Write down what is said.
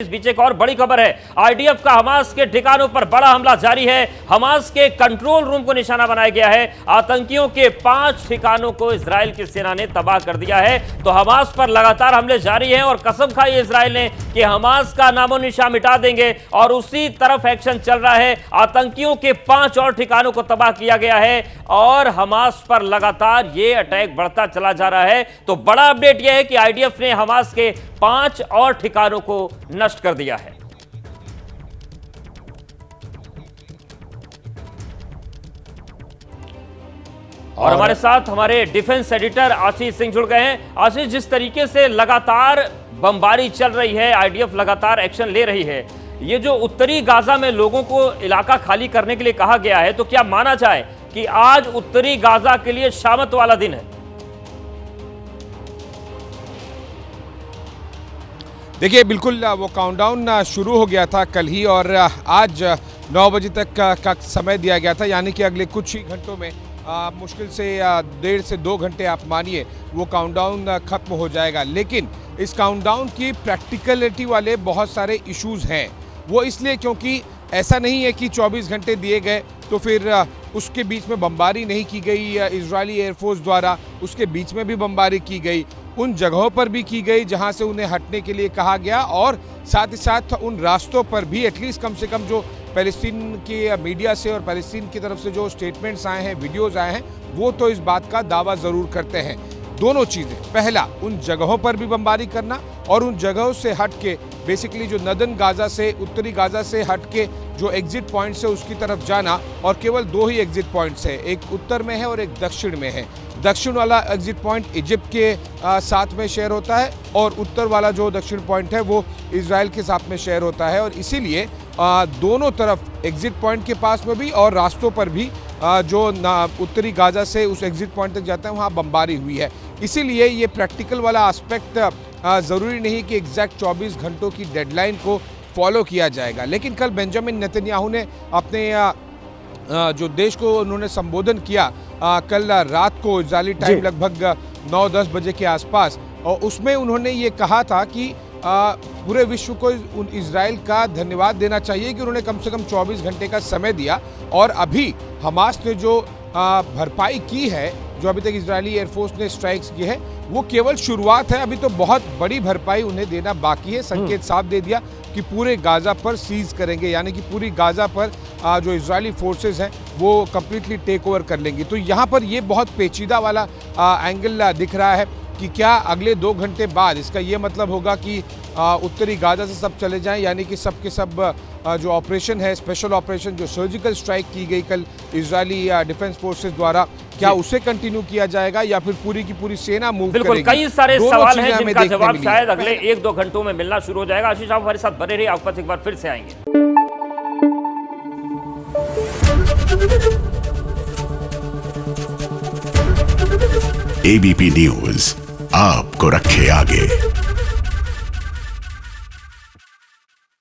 इस बीच एक और बड़ी खबर है। आईडीएफ का हमास के ठिकानों पर बड़ा हमला जारी है। हमास के कंट्रोल रूम को निशाना बनाया गया है। आतंकियों के 5 ठिकानों को इजराइल की सेना ने तबाह कर दिया है। तो हमास पर लगातार हमले जारी हैं और कसम खाई है इजराइल ने कि हमास का नामो निशान मिटा देंगे और उसी तरफ एक्शन चल रहा है। आतंकियों के 5 और ठिकानों को तबाह किया गया है और हमास पर लगातार ये अटैक बढ़ता चला जा रहा है। तो बड़ा अपडेट यह है कि आईडीएफ ने हमास के 5 और ठिकानों को नष्ट कर दिया है। और हमारे साथ हमारे डिफेंस एडिटर आशीष सिंह जुड़ गए हैं। आशीष, जिस तरीके से लगातार बमबारी चल रही है, आईडीएफ लगातार एक्शन ले रही है, ये जो उत्तरी गाजा में लोगों को इलाका खाली करने के लिए कहा गया है, तो क्या माना जाए कि आज उत्तरी गाजा के लिए शामत वाला दिन है? देखिए, बिल्कुल वो काउंटडाउन शुरू हो गया था कल ही और आज 9 बजे तक का समय दिया गया था, यानी कि अगले कुछ ही घंटों में मुश्किल से 1.5 से 2 घंटे आप मानिए वो काउंटडाउन खत्म हो जाएगा। लेकिन इस काउंटडाउन की प्रैक्टिकलिटी वाले बहुत इशूज़ इश्यूज हैं। वो इसलिए क्योंकि ऐसा नहीं है कि 24 घंटे दिए गए तो फिर उसके बीच में बमबारी नहीं की गई इजरायली एयरफोर्स द्वारा, उसके बीच में भी बमबारी की गई, उन जगहों पर भी की गई जहां से उन्हें हटने के लिए कहा गया और साथ ही साथ उन रास्तों पर भी एटलीस्ट कम से कम जो फ़लस्तीन के मीडिया से और फ़लस्तीन की तरफ से जो स्टेटमेंट्स आए हैं, वीडियोस आए हैं, वो तो इस बात का दावा ज़रूर करते हैं। दोनों चीज़ें, पहला उन जगहों पर भी बमबारी करना और उन जगहों से हट के बेसिकली जो नदन गाजा से, उत्तरी गाजा से हट के जो एग्जिट पॉइंट्स है उसकी तरफ जाना। और केवल 2 ही एग्जिट पॉइंट्स है, एक उत्तर में है और एक दक्षिण में है। दक्षिण वाला एग्जिट पॉइंट इजिप्ट के साथ में शेयर होता है और उत्तर वाला जो दक्षिण पॉइंट है वो इजराइल के साथ में शेयर होता है। और इसीलिए दोनों तरफ एग्जिट पॉइंट के पास में भी और रास्तों पर भी जो उत्तरी गाजा से उस एग्जिट पॉइंट तक जाता है वहाँ बमबारी हुई है। इसीलिए ये प्रैक्टिकल वाला एस्पेक्ट ज़रूरी नहीं कि एग्जैक्ट 24 घंटों की डेडलाइन को फॉलो किया जाएगा। लेकिन कल बेंजामिन नेतन्याहू ने अपने जो देश को उन्होंने संबोधन किया कल रात को इजरायली टाइम लगभग 9-10 बजे के आसपास, और उसमें उन्होंने ये कहा था कि पूरे विश्व को इजराइल का धन्यवाद देना चाहिए कि उन्होंने कम से कम 24 घंटे का समय दिया और अभी हमास ने जो भरपाई की है, जो अभी तक इजरायली एयरफोर्स ने स्ट्राइक्स की है, वो केवल शुरुआत है। अभी तो बहुत बड़ी भरपाई उन्हें देना बाकी है। संकेत साफ दे दिया कि पूरे गाजा पर सीज करेंगे, यानी कि पूरी गाजा पर जो इजरायली फोर्सेस हैं वो कम्प्लीटली टेक ओवर कर लेंगी। तो यहाँ पर ये बहुत पेचीदा वाला एंगल दिख रहा है कि क्या अगले 2 घंटे बाद इसका ये मतलब होगा कि उत्तरी गाजा से सब चले जाएं, यानी कि सब के सब जो ऑपरेशन है, स्पेशल ऑपरेशन, जो सर्जिकल स्ट्राइक की गई कल इजरायली डिफेंस फोर्सेस द्वारा, क्या उसे कंटिन्यू किया जाएगा या फिर पूरी की पूरी सेना मूव करेगी? बिल्कुल, कई सारे सवाल हैं जिनका जवाब शायद अगले 1-2 घंटों में मिलना शुरू हो जाएगा। आशीष, आप हमारे साथ बने रहिए, आपके पास एक बार फिर से आएंगे। एबीपी न्यूज आपको रखे आगे।